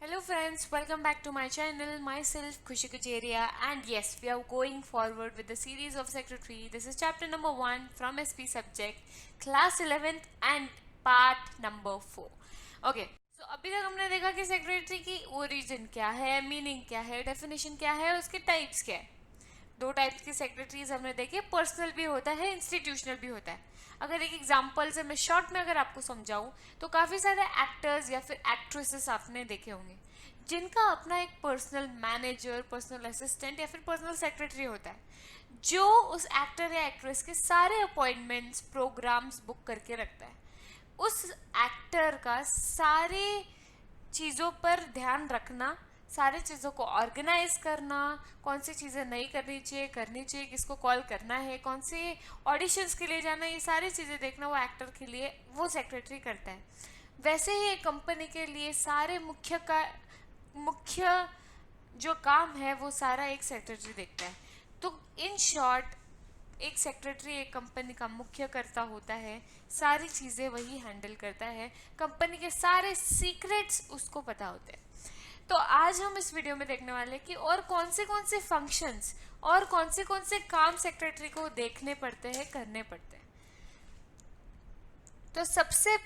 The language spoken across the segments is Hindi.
Hello friends, welcome back to my channel. Myself Khushi Kucheria, and yes, we are going forward with the series of secretary. This is chapter number 1 from SP subject, class 11th and part number 4. Okay, so अभी तक हमने देखा कि सेक्रेटरी की ओरिजिन क्या है, मीनिंग क्या है, डेफिनेशन क्या है, उसके टाइप्स क्या है. दो टाइप्स की सेक्रेटरीज हमने देखी, पर्सनल भी होता है, इंस्टीट्यूशनल भी होता है. अगर एक एग्जांपल से मैं शॉर्ट में अगर आपको समझाऊं तो काफ़ी सारे एक्टर्स या फिर एक्ट्रेसेस आपने देखे होंगे जिनका अपना एक पर्सनल मैनेजर, पर्सनल असिस्टेंट या फिर पर्सनल सेक्रेटरी होता है जो उस एक्टर या एक्ट्रेस के सारे अपॉइंटमेंट्स, प्रोग्राम्स बुक करके रखता है. उस एक्टर का सारे चीज़ों पर ध्यान रखना, सारी चीज़ों को ऑर्गेनाइज करना, कौन सी चीज़ें नहीं करनी चाहिए, किसको कॉल करना है, कौन से ऑडिशंस के लिए जाना, ये सारी चीज़ें देखना वो एक्टर के लिए वो सेक्रेटरी करता है. वैसे ही एक कंपनी के लिए सारे मुख्य जो काम है वो सारा एक सेक्रेटरी देखता है. तो इन शॉर्ट एक सेक्रेटरी एक कंपनी का मुख्य कर्ता होता है, सारी चीज़ें वही हैंडल करता है, कंपनी के सारे सीक्रेट्स उसको पता होते हैं. तो आज हम इस वीडियो में देखने वाले हैं कि और कौन से फंक्शंस और कौन से काम सेक्रेटरी को देखने पड़ते हैं, करने पड़ते हैं. तो सबसे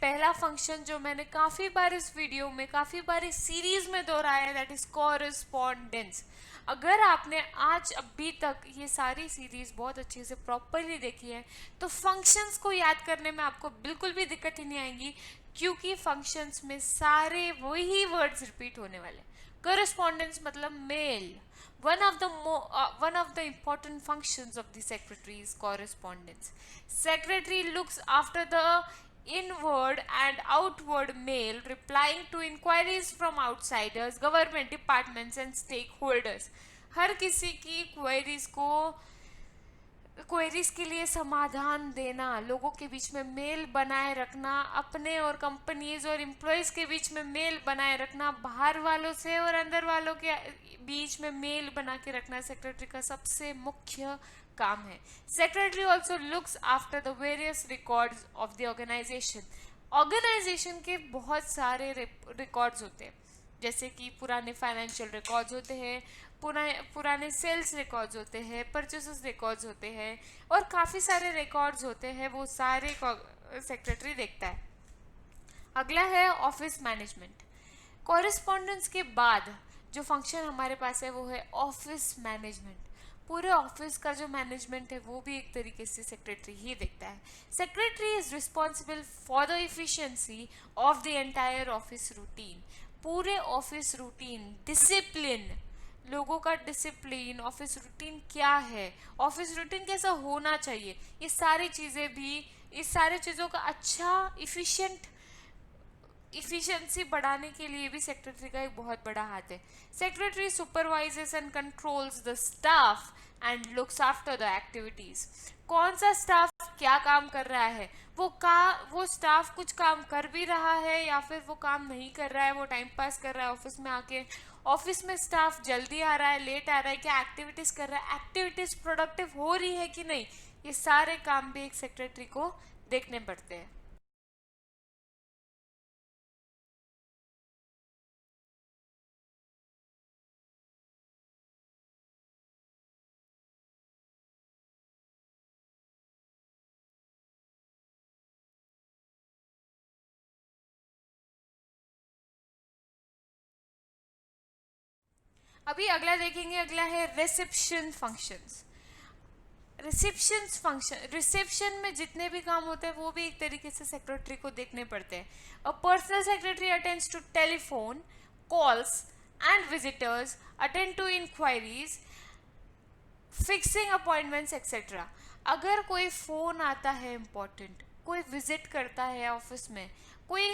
पहला फंक्शन जो मैंने काफ़ी बार इस वीडियो में, काफ़ी बार इस सीरीज में दोहराया है, दैट इज कॉरेस्पॉन्डेंस. अगर आपने आज अभी तक ये सारी सीरीज बहुत अच्छे से प्रॉपरली देखी है तो फंक्शंस को याद करने में आपको बिल्कुल भी दिक्कत ही नहीं आएगी, क्योंकि फंक्शंस में सारे वही वर्ड्स रिपीट होने वाले. कॉरेस्पॉन्डेंस मतलब mail. One of the important functions of the secretary is correspondence. Secretary looks after the inward and outward mail, replying to inquiries from outsiders, government departments and stakeholders. हर किसी की क्वेरीज के लिए समाधान देना, लोगों के बीच में मेल बनाए रखना, अपने और कंपनीज और एम्प्लॉयज़ के बीच में मेल बनाए रखना, बाहर वालों से और अंदर वालों के बीच में मेल बना के रखना सेक्रेटरी का सबसे मुख्य काम है. Secretary also looks after the various records of the organization. Organization के बहुत सारे रिकॉर्ड्स होते हैं, जैसे कि पुराने फाइनेंशियल रिकॉर्ड्स होते हैं, पुराने सेल्स रिकॉर्ड्स होते हैं, परचेसेस रिकॉर्ड्स होते हैं और काफ़ी सारे रिकॉर्ड्स होते हैं, वो सारे सेक्रेटरी देखता है. अगला है ऑफिस मैनेजमेंट. कॉरेस्पॉन्डेंस के बाद जो फंक्शन हमारे पास है वो है ऑफिस मैनेजमेंट. पूरे ऑफिस का जो मैनेजमेंट है वो भी एक तरीके से सेक्रेटरी ही देखता है. Secretary is responsible for the efficiency of the entire office routine. पूरे ऑफिस रूटीन, डिसिप्लिन, लोगों का डिसिप्लिन, ऑफिस रूटीन क्या है, ऑफिस रूटीन कैसा होना चाहिए, ये सारी चीज़ें भी, इस सारे चीज़ों का अच्छा इफिशिएंसी बढ़ाने के लिए भी सेक्रेटरी का एक बहुत बड़ा हाथ है. Secretary supervises and controls the staff and looks after the activities. कौन सा स्टाफ क्या काम कर रहा है, वो स्टाफ कुछ काम कर भी रहा है या फिर वो काम नहीं कर रहा है, वो टाइम पास कर रहा है ऑफिस में आके, ऑफिस में स्टाफ जल्दी आ रहा है, लेट आ रहा है, क्या एक्टिविटीज कर रहा है, एक्टिविटीज प्रोडक्टिव हो रही है कि नहीं, ये सारे काम भी एक सेक्रेटरी को देखने पड़ते हैं. अभी अगला देखेंगे, अगला है रिसेप्शन फंक्शंस. रिसेप्शन में जितने भी काम होते हैं वो भी एक तरीके से सेक्रेटरी को देखने पड़ते हैं. A personal secretary attends to telephone calls and visitors, attend to inquiries, fixing appointments etcetera. अगर कोई फ़ोन आता है इम्पोर्टेंट, कोई विजिट करता है ऑफिस में, कोई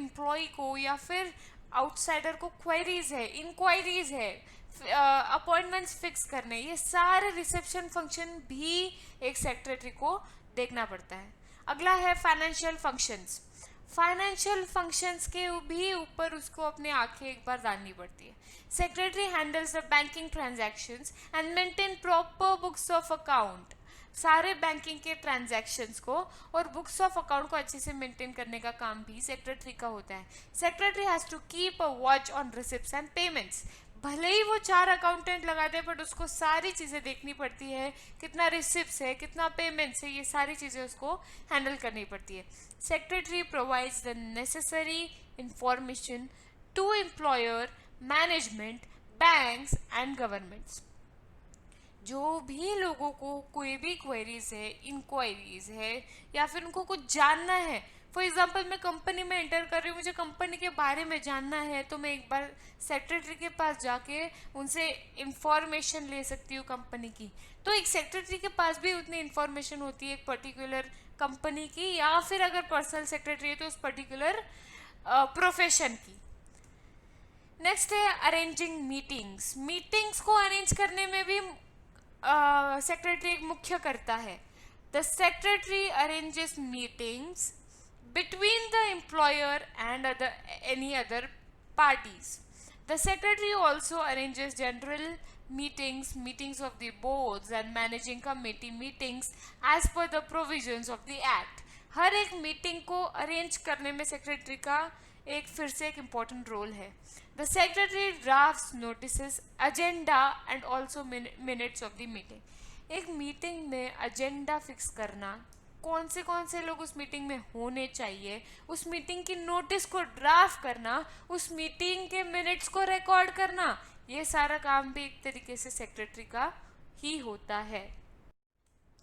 एम्प्लॉय को या फिर आउटसाइडर को इंक्वायरीज है, अपॉइंटमेंट्स फिक्स करने, ये सारे रिसेप्शन फंक्शन भी एक सेक्रेटरी को देखना पड़ता है. अगला है फाइनेंशियल फंक्शंस के भी ऊपर उसको अपनी आंखें एक बार डालनी पड़ती है. Secretary handles the banking transactions and maintain proper books of account. सारे बैंकिंग के ट्रांजैक्शंस को और बुक्स ऑफ अकाउंट को अच्छे से मेंटेन करने का काम भी सेक्रेटरी का होता है. Secretary has to keep a watch on receipts and payments. भले ही वो 4 अकाउंटेंट लगा दे बट उसको सारी चीज़ें देखनी पड़ती है, कितना रिसिप्ट्स है, कितना पेमेंट्स है, ये सारी चीज़ें उसको हैंडल करनी पड़ती है. Secretary provides the necessary information to employer, management, banks and governments. जो भी लोगों को कोई भी क्वेरीज है, इंक्वायरीज है या फिर उनको कुछ जानना है, फॉर एग्जाम्पल मैं कंपनी में एंटर कर रही हूँ, मुझे कंपनी के बारे में जानना है, तो मैं एक बार सेक्रेटरी के पास जाके उनसे इंफॉर्मेशन ले सकती हूँ कंपनी की. तो एक सेक्रेटरी के पास भी उतनी इंफॉर्मेशन होती है एक पर्टिकुलर कंपनी की, या फिर अगर पर्सनल सेक्रेटरी है तो उस पर्टिकुलर प्रोफेशन की. नेक्स्ट है अरेंजिंग मीटिंग्स. मीटिंग्स को अरेंज करने में भी सेक्रेटरी एक मुख्य करता है. The secretary arranges meetings between the employer and any other parties. The secretary also arranges general meetings of the boards and managing committee meetings as per the provisions of the act. हर एक मीटिंग को अरेंज करने में सेक्रेटरी का एक फिर से एक इम्पोर्टेंट रोल है. The secretary drafts notices, agenda and also minutes of the meeting. एक मीटिंग में एजेंडा फिक्स करना, कौन से लोग उस मीटिंग में होने चाहिए, उस मीटिंग की नोटिस को ड्राफ्ट करना, उस मीटिंग के मिनट्स को रिकॉर्ड करना, ये सारा काम भी एक तरीके से सेक्रेटरी का ही होता है.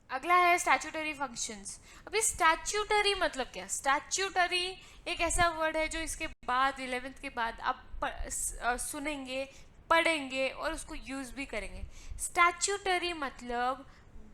अगला है स्टैट्यूटरी फंक्शंस. अभी स्टैट्यूटरी मतलब क्या? स्टैट्यूटरी एक ऐसा वर्ड है जो इसके बाद 11th के बाद आप सुनेंगे, पढ़ेंगे और उसको यूज भी करेंगे. स्टैट्यूटरी मतलब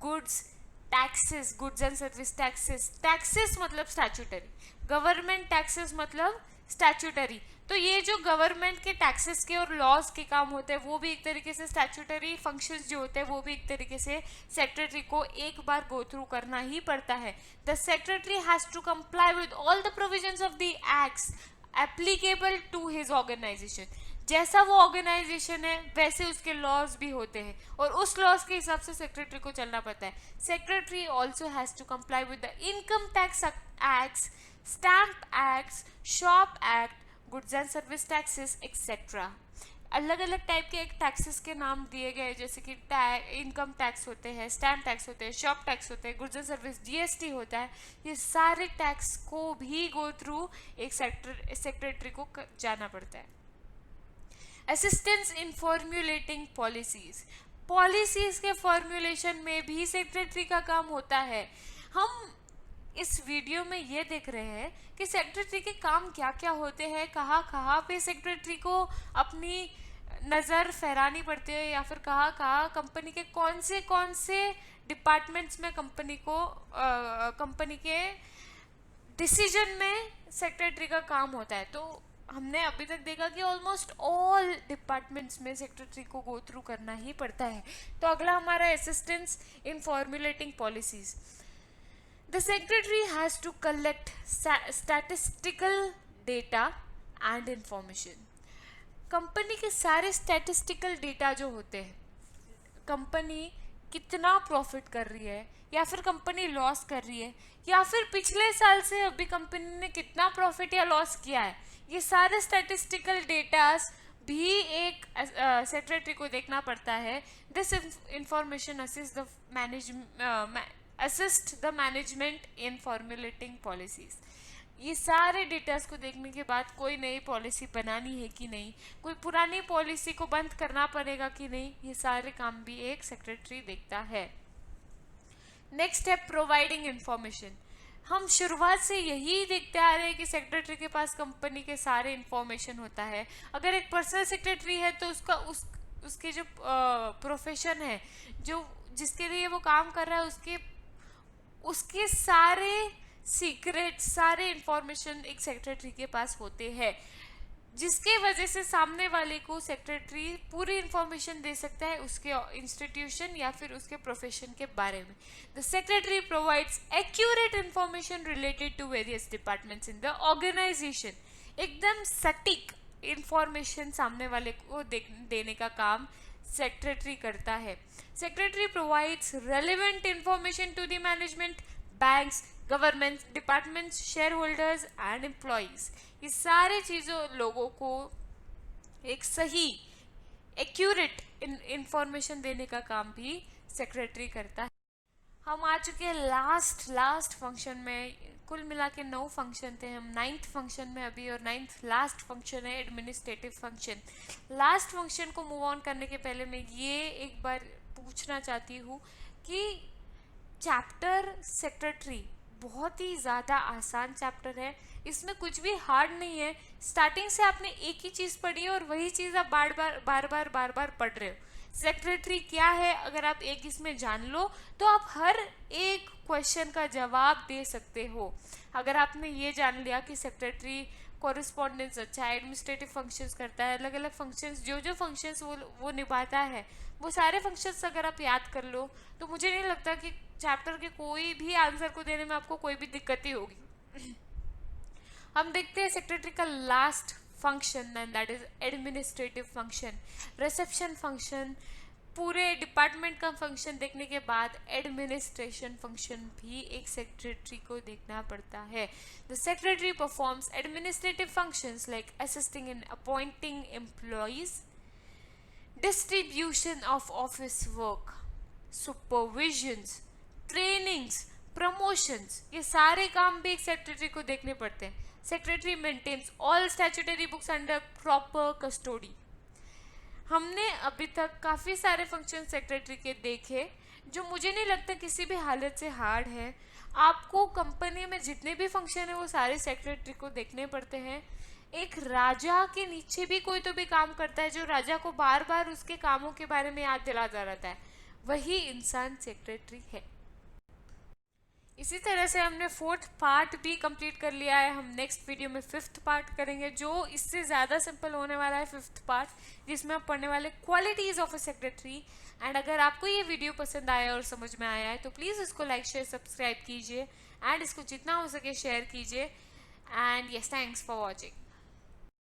goods taxes, goods and service taxes. Taxes मतलब स्टैट्यूटरी, गवर्नमेंट टैक्सेस मतलब स्टैट्यूटरी. तो ये जो गवर्नमेंट के टैक्सेस के और लॉज के काम होते हैं वो भी एक तरीके से स्टैट्यूटरी फंक्शंस जो होते हैं वो भी एक तरीके से सेक्रेटरी को एक बार गो थ्रू करना ही पड़ता है. The secretary has to comply with all the provisions of the acts applicable to his organization. जैसा वो ऑर्गेनाइजेशन है वैसे उसके लॉज भी होते हैं और उस लॉज के हिसाब से सेक्रेटरी को चलना पड़ता है. Secretary also has to comply with the income tax acts, stamp acts, shop act, goods and service taxes etcetera. अलग अलग टाइप के एक टैक्सेस के नाम दिए गए, जैसे कि इनकम टैक्स होते हैं, स्टैम्प टैक्स होते हैं, शॉप टैक्स होते हैं, गुड्स एंड सर्विस जीएसटी होता है. ये सारे टैक्स को भी गो थ्रू एक सेक्रेटरी को जाना पड़ता है. Assistance in formulating policies. Policies के फॉर्म्युलेशन में भी सेक्रेटरी का काम होता है. हम इस वीडियो में ये देख रहे हैं कि सेक्रेटरी के काम क्या क्या होते हैं, कहाँ पे सेक्रेटरी को अपनी नज़र फहरानी पड़ती है, या फिर कहाँ कंपनी के कौन से डिपार्टमेंट्स में कंपनी के डिसीजन में सेक्रेटरी का काम होता है. तो हमने अभी तक देखा कि ऑलमोस्ट ऑल डिपार्टमेंट्स में सेक्रेटरी को गो थ्रू करना ही पड़ता है. तो अगला हमारा assistance in formulating policies. The secretary has to collect statistical data and information. Company के सारे स्टैटिस्टिकल डेटा जो होते हैं, कंपनी कितना प्रॉफिट कर रही है या फिर कंपनी लॉस कर रही है, या फिर पिछले साल से अभी कंपनी ने कितना प्रॉफिट या लॉस किया है, ये सारे स्टैटिस्टिकल डेटास भी एक सेक्रेटरी को देखना पड़ता है. This information assist the management in formulating policies. ये सारे डेटास को देखने के बाद कोई नई पॉलिसी बनानी है कि नहीं, कोई पुरानी पॉलिसी को बंद करना पड़ेगा कि नहीं, ये सारे काम भी एक सेक्रेटरी देखता है. नेक्स्ट है प्रोवाइडिंग इंफॉर्मेशन. हम शुरुआत से यही देखते आ रहे हैं कि सेक्रेटरी के पास कंपनी के सारे इंफॉर्मेशन होता है. अगर एक पर्सनल सेक्रेटरी है तो उसके जो प्रोफेशन है, जो जिसके लिए वो काम कर रहा है, उसके सारे सीक्रेट, सारे इंफॉर्मेशन एक सेक्रेटरी के पास होते हैं, जिसके वजह से सामने वाले को सेक्रेटरी पूरी इंफॉर्मेशन दे सकता है उसके इंस्टीट्यूशन या फिर उसके प्रोफेशन के बारे में. The secretary provides accurate information related to various departments in the organization. एकदम सटीक इंफॉर्मेशन सामने वाले को देने का काम सेक्रेटरी करता है। Secretary provides relevant information to the management, banks, government departments, shareholders and employees. ये सारे चीज़ों लोगों को एक सही एक्यूरेट इंफॉर्मेशन देने का काम भी सेक्रेटरी करता है। हम आ चुके हैं लास्ट फंक्शन में। कुल मिला के 9 फंक्शन थे, हम 9th फंक्शन में अभी, और 9th लास्ट फंक्शन है एडमिनिस्ट्रेटिव फंक्शन। लास्ट फंक्शन को मूव ऑन करने के पहले मैं ये एक बार पूछना चाहती हूँ कि चैप्टर सेक्रेटरी बहुत ही ज़्यादा आसान चैप्टर है, इसमें कुछ भी हार्ड नहीं है। स्टार्टिंग से आपने एक ही चीज़ पढ़ी है और वही चीज़ आप बार बार पढ़ रहे हो। सेक्रेटरी क्या है, अगर आप एक इसमें जान लो तो आप हर एक क्वेश्चन का जवाब दे सकते हो। अगर आपने ये जान लिया कि सेक्रेटरी कॉरेस्पॉन्डेंस अच्छा है, एडमिनिस्ट्रेटिव फंक्शंस करता है, अलग अलग फंक्शंस जो फंक्शंस वो निभाता है, वो सारे फंक्शंस अगर आप याद कर लो तो मुझे नहीं लगता कि चैप्टर के कोई भी आंसर को देने में आपको कोई भी दिक्कत ही होगी। हम देखते हैं सेक्रेटरी का last function, and that is administrative function, reception function. पूरे डिपार्टमेंट का फंक्शन देखने के बाद एडमिनिस्ट्रेशन फंक्शन भी एक सेक्रेटरी को देखना पड़ता है। The secretary performs administrative functions like assisting in appointing employees, distribution of office work, supervisions, trainings, promotions, ये सारे काम भी एक सेक्रेटरी को देखने पड़ते हैं। Secretary maintains all statutory books under proper custody. हमने अभी तक काफ़ी सारे फंक्शन सेक्रेटरी के देखे जो मुझे नहीं लगता किसी भी हालत से हार्ड है। आपको कंपनी में जितने भी फंक्शन है वो सारे सेक्रेटरी को देखने पड़ते हैं। एक राजा के नीचे भी कोई तो भी काम करता है जो राजा को बार बार उसके कामों के बारे में याद दिलाता रहता है, वही इंसान सेक्रेटरी है। इसी तरह से हमने 4th पार्ट भी कंप्लीट कर लिया है। हम नेक्स्ट वीडियो में 5th पार्ट करेंगे जो इससे ज़्यादा सिंपल होने वाला है, 5th पार्ट, जिसमें आप पढ़ने वाले qualities of a secretary. And अगर आपको ये वीडियो पसंद आया और समझ में आया है तो प्लीज़ इसको लाइक शेयर सब्सक्राइब कीजिए, एंड इसको जितना हो सके शेयर कीजिए। And yes, thanks for watching.